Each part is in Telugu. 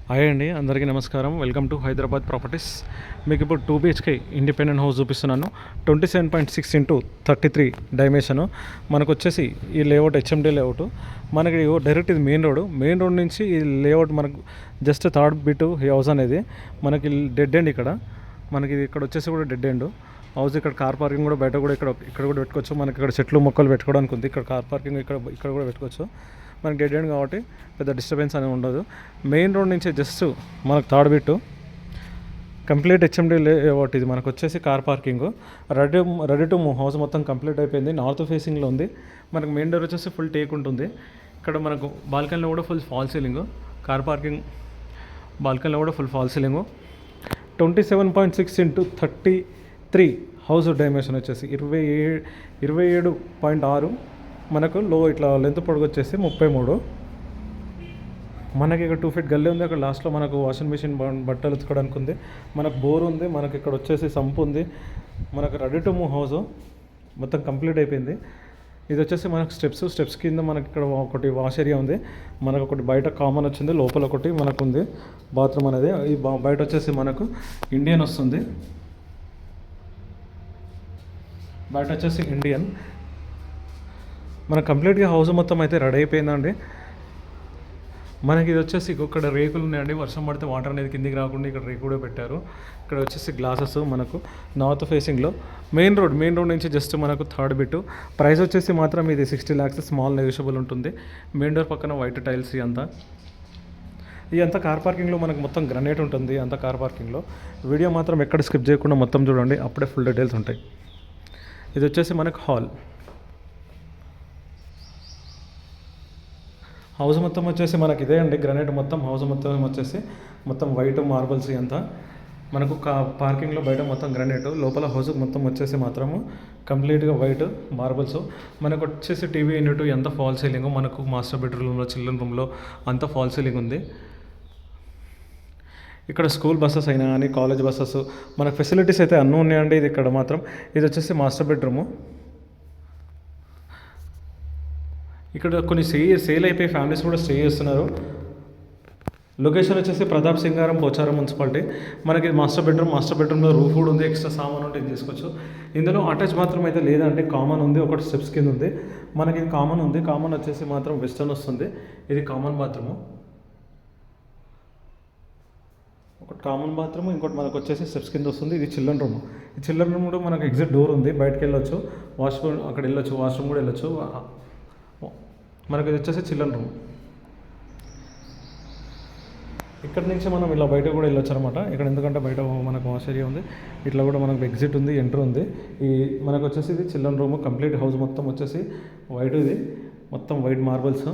హాయ్ అండి, అందరికీ నమస్కారం. Welcome to Hyderabad properties. మీకు ఇప్పుడు 2 BHK ఇండిపెండెంట్ హౌస్ చూపిస్తున్నాను. 27.6x33 dimension. మనకు వచ్చేసి ఈ లేఅవుట్ హెచ్ఎండి లేఅవుట్. మనకి డైరెక్ట్ ఇది మెయిన్ రోడ్ నుంచి ఈ లేఅవుట్ మనకు జస్ట్ థర్డ్ బిట్ హౌస్ అనేది మనకి డెడ్ ఎండ్. మనకి ఇక్కడ వచ్చేసి కూడా డెడ్ ఎండ్ హౌస్. ఇక్కడ కార్ పార్కింగ్ కూడా బయట కూడా ఇక్కడ కూడా పెట్టుకోవచ్చు. మనకి ఇక్కడ చెట్లు మొక్కలు పెట్టుకోవడానికి ఉంది. ఇక్కడ కార్ పార్కింగ్ ఇక్కడ కూడా పెట్టుకోవచ్చు. మనకి డెడ్ ఎండ్ కాబట్టి పెద్ద డిస్టర్బెన్స్ అనేది ఉండదు. మెయిన్ రోడ్ నుంచి జస్ట్ మనకు third bit complete HMD layout. ఇది మనకు వచ్చేసి car parking ready to move. House మొత్తం కంప్లీట్ అయిపోయింది. నార్త్ ఫేసింగ్లో ఉంది. మనకు మెయిన్ డోర్ వచ్చేసి ఫుల్ టేక్ ఉంటుంది. ఇక్కడ మనకు బాల్కనీలో కూడా full fall ceiling. Car parking బాల్కనీలో కూడా full fall ceiling. 27.6x33 house dimension వచ్చేసి 27.6. మనకు లో ఇట్లా లెంత్ పొడుగు వచ్చేసి 33. మనకి ఇక్కడ 2 feet గల్లీ ఉంది. అక్కడ లాస్ట్లో మనకు వాషింగ్ మిషన్ బట్టలు ఉతుకోవడానికి ఉంది. మనకు బోర్ ఉంది. మనకి ఇక్కడ వచ్చేసి సంపు ఉంది. మనకు రెడీ టు మూవ్ హౌస్ మొత్తం కంప్లీట్ అయిపోయింది. ఇది వచ్చేసి మనకు స్టెప్స్ కింద మనకి ఇక్కడ ఒకటి వాష్ ఏరియా ఉంది. మనకు ఒకటి బయట కామన్ వచ్చింది. లోపల ఒకటి మనకు ఉంది బాత్రూమ్ అనేది. ఈ బయట వచ్చేసి మనకు ఇండియన్ వస్తుంది. బయట వచ్చేసి ఇండియన్. మనకు కంప్లీట్గా హౌస్ మొత్తం అయితే రెడీ అయిపోయిందండి. మనకి ఇది వచ్చేసి ఇక్కడ రేకులు ఉన్నాయండి. వర్షం పడితే వాటర్ అనేది కిందికి రాకుండా ఇక్కడ రేకు కూడా పెట్టారు. ఇక్కడ వచ్చేసి గ్లాసెస్ మనకు నార్త్ ఫేసింగ్లో మెయిన్ రోడ్ నుంచి జస్ట్ మనకు థర్డ్ బిట్. ప్రైస్ వచ్చేసి మాత్రం ఇది 60 lakhs. స్మాల్ నెగోషియబుల్ ఉంటుంది. మెయిన్ డోర్ పక్కన వైట్ టైల్స్. ఇదంతా కార్ పార్కింగ్లో మనకు మొత్తం గ్రనేట్ ఉంటుంది. అంతా కార్ పార్కింగ్లో. వీడియో మాత్రం ఎక్కడ స్కిప్ చేయకుండా మొత్తం చూడండి, అప్పుడే ఫుల్ డీటెయిల్స్ ఉంటాయి. ఇది వచ్చేసి మనకు హాల్. హౌస్ మొత్తం వచ్చేసి మనకి ఇదే అండి గ్రనైట్ మొత్తం. హౌస్ మొత్తం వచ్చేసి మొత్తం వైట్ మార్బల్స్. అంతా మనకు పార్కింగ్లో బయట మొత్తం గ్రనైట్. లోపల హౌస్ మొత్తం వచ్చేసి మాత్రము కంప్లీట్గా వైట్ మార్బల్స్. మనకు వచ్చేసి టీవీ యూనిట్ ఎంత ఫాల్ సీలింగ్. మనకు మాస్టర్ బెడ్రూమ్లో చిల్డ్రన్ రూమ్లో అంతా ఫాల్ సీలింగ్ ఉంది. ఇక్కడ స్కూల్ బస్సెస్ అయినా కానీ కాలేజ్ బస్సెస్ మనకు ఫెసిలిటీస్ అయితే అన్నీ ఉన్నాయండి. ఇది ఇక్కడ మాత్రం ఇది వచ్చేసి మాస్టర్ బెడ్రూము. ఇక్కడ కొన్ని సేల్ అయిపోయి ఫ్యామిలీస్ కూడా స్టే చేస్తున్నారు. లొకేషన్ వచ్చేసి ప్రతాప్ సింగారం, పోచారం మున్సిపాలిటీ. మనకి మాస్టర్ బెడ్రూమ్లో రూఫ్ కూడా ఉంది. ఎక్స్ట్రా సామాన్ ఉంటే తీసుకోవచ్చు. ఇందులో అటాచ్ బాత్రూమ్ అయితే లేదంటే కామన్ ఉంది. ఒకటి స్టెప్స్ కింద ఉంది. మనకి ఇది కామన్ ఉంది. కామన్ వచ్చేసి మాత్రం వెస్టర్న్ వస్తుంది. ఇది కామన్ బాత్రూము. ఒకటి కామన్ బాత్రూమ్, ఇంకోటి మనకు వచ్చేసి స్టెప్స్ కింద వస్తుంది. ఇది చిల్డ్రన్ రూమ్. ఈ చిల్డ్రన్ రూమ్ కూడా మనకు ఎగ్జిట్ డోర్ ఉంది. బయటకు వెళ్ళొచ్చు. వాష్రూమ్ అక్కడ వెళ్ళొచ్చు. వాష్రూమ్ కూడా వెళ్ళొచ్చు. మనకు ఇది వచ్చేసి చిల్డ్రన్ రూమ్. ఇక్కడ నుంచి మనం ఇలా బయట కూడా వెళ్ళొచ్చు అనమాట. ఇక్కడ ఎందుకంటే బయట మనకు వాష్ ఏరియా ఉంది. ఇట్లా కూడా మనకు ఎగ్జిట్ ఉంది, ఎంటర్ ఉంది. ఈ మనకు వచ్చేసి ఇది చిల్డ్రన్ రూమ్. కంప్లీట్ హౌస్ మొత్తం వచ్చేసి వైట్. ఇది మొత్తం వైట్ మార్బల్స్.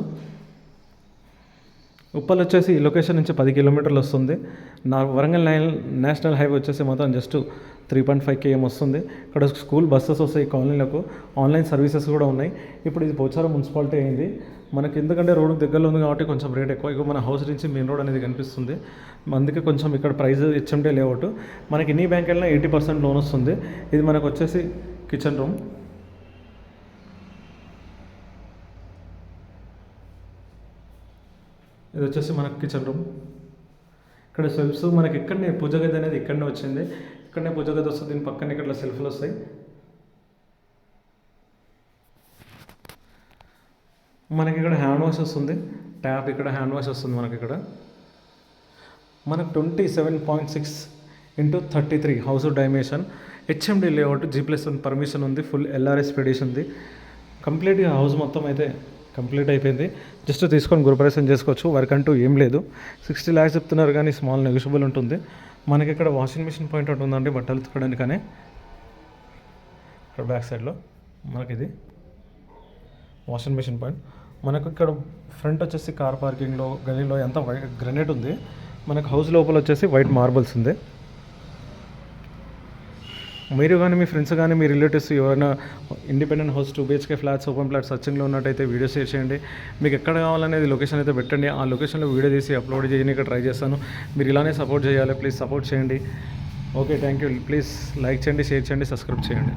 ఉప్పల్ వచ్చేసి ఈ లొకేషన్ నుంచి 10 kilometers వస్తుంది. వరంగల్ నేషనల్ హైవే వచ్చేసి మాత్రం జస్ట్ 3.5 km వస్తుంది. ఇక్కడ స్కూల్ బస్సెస్ వస్తాయి కాలనీలకు. ఆన్లైన్ సర్వీసెస్ కూడా ఉన్నాయి. ఇప్పుడు ఇది పోచారం మున్సిపాలిటీ అయింది మనకి. ఎందుకంటే రోడ్ దగ్గరలో ఉంది కాబట్టి కొంచెం రేట్ ఎక్కువ. ఇక మన హౌస్ నుంచి మెయిన్ రోడ్ అనేది కనిపిస్తుంది. అందుకే కొంచెం ఇక్కడ ప్రైస్ హెచ్ఎండి లేఅవుట్. మనకి ఎన్ని బ్యాంక్ వెళ్ళినా 80% లోన్ వస్తుంది. ఇది మనకు వచ్చేసి కిచెన్ రూమ్. ఇది వచ్చేసి మనకు కిచెన్ రూమ్. ఇక్కడ సెల్ఫ్స్ మనకి ఇక్కడనే పూజ గది అనేది ఇక్కడనే వచ్చింది. ఇక్కడనే పూజ గది వస్తుంది. దీని పక్కన ఇక్కడ సెల్ఫ్లు వస్తాయి. మనకి ఇక్కడ హ్యాండ్ వాష్ వస్తుంది. ట్యాప్ ఇక్కడ హ్యాండ్ వాష్ వస్తుంది. మనకు 27.6x33 house dimension. HMD layout. G+1 permission ఉంది. ఫుల్ LRS పెడిషన్ ఉంది. కంప్లీట్గా హౌస్ మొత్తం అయితే కంప్లీట్ అయిపోయింది. జస్ట్ తీసుకొని గృహప్రవేశం చేసుకోవచ్చు. వర్క్ అంటూ ఏం లేదు. 60 lakhs చెప్తున్నారు కానీ స్మాల్ నెగోషియబుల్ ఉంటుంది. మనకి ఇక్కడ వాషింగ్ మిషన్ పాయింట్ ఒకటి ఉందండి బట్టలు ఉతకడానికి. కానీ ఇక్కడ బ్యాక్ సైడ్లో మనకి ఇది వాషింగ్ మిషన్ పాయింట్. మనకు ఇక్కడ ఫ్రంట్ వచ్చేసి కార్ పార్కింగ్లో గలీలో ఎంత వైట్ గ్రనైట్ ఉంది. మనకు హౌస్ లోపల వచ్చేసి వైట్ మార్బల్స్ ఉంది. మీరు కానీ మీ ఫ్రెండ్స్ కానీ మీ రిలేటివ్స్ ఎవరైనా independent house 2 BHK flats open flat సర్చింగ్లో ఉన్నట్టయితే వీడియో షేర్ చేయండి. మీకు ఎక్కడ కావాలనేది లొకేషన్ అయితే పెట్టండి. ఆ లొకేషన్లో వీడియో తీసి అప్లోడ్ చేయడానికి ట్రై చేస్తాను. మీరు ఇలానే సపోర్ట్ చేయాలి. ప్లీజ్ సపోర్ట్ చేయండి. Okay, thank you. Please like చేయండి, షేర్ చేయండి, సబ్స్క్రైబ్ చేయండి.